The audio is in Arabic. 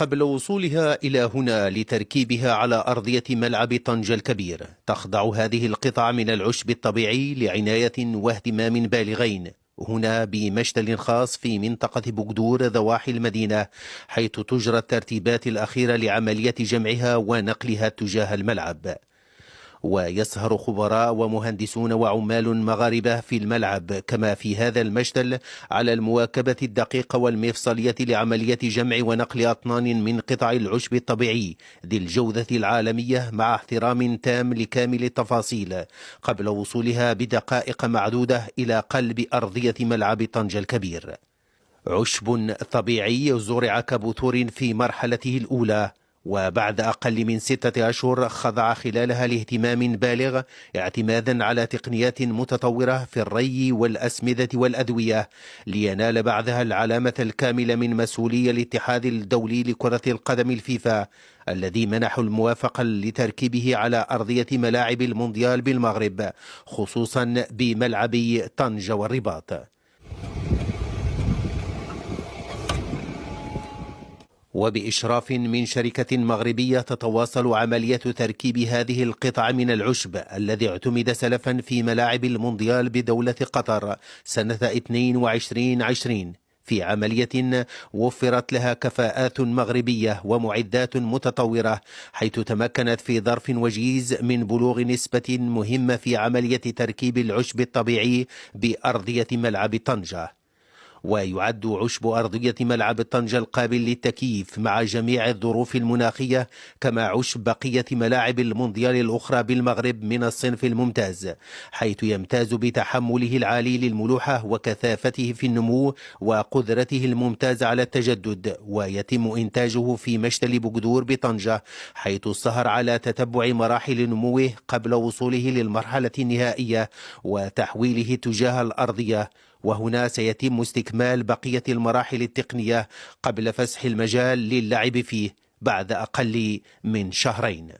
قبل وصولها إلى هنا لتركيبها على أرضية ملعب طنجة الكبير، تخضع هذه القطع من العشب الطبيعي لعناية واهتمام بالغين هنا بمشتل خاص في منطقة بوغدور ضواحي المدينة، حيث تجرى الترتيبات الأخيرة لعملية جمعها ونقلها تجاه الملعب. ويسهر خبراء ومهندسون وعمال مغاربة في الملعب كما في هذا المشتل على المواكبة الدقيقة والمفصلية لعملية جمع ونقل أطنان من قطع العشب الطبيعي ذي الجودة العالمية مع احترام تام لكامل التفاصيل قبل وصولها بدقائق معدودة إلى قلب أرضية ملعب طنجة الكبير. عشب طبيعي زرع كبثور في مرحلته الأولى، وبعد أقل من 6 أشهر خضع خلالها لاهتمام بالغ اعتمادا على تقنيات متطورة في الري والأسمدة والأدوية، لينال بعدها العلامة الكاملة من مسؤولي الاتحاد الدولي لكرة القدم الفيفا، الذي منحوا الموافقة لتركيبه على أرضية ملاعب المونديال بالمغرب، خصوصا بملعبي طنجة والرباط. وبإشراف من شركة مغربية تتواصل عملية تركيب هذه القطع من العشب الذي اعتمد سلفا في ملاعب المونديال بدولة قطر سنة 2220 في عملية وفرت لها كفاءات مغربية ومعدات متطورة، حيث تمكنت في ظرف وجيز من بلوغ نسبة مهمة في عملية تركيب العشب الطبيعي بأرضية ملعب طنجة. ويعد عشب أرضية ملعب طنجة القابل للتكييف مع جميع الظروف المناخية كما عشب بقية ملاعب المونديال الأخرى بالمغرب من الصنف الممتاز، حيث يمتاز بتحمله العالي للملوحة وكثافته في النمو وقدرته الممتازة على التجدد. ويتم إنتاجه في مشتل بوغدور بطنجة، حيث السهر على تتبع مراحل نموه قبل وصوله للمرحلة النهائية وتحويله تجاه الأرضية، وهنا سيتم استكمال بقية المراحل التقنية قبل فسح المجال للعب فيه بعد أقل من شهرين.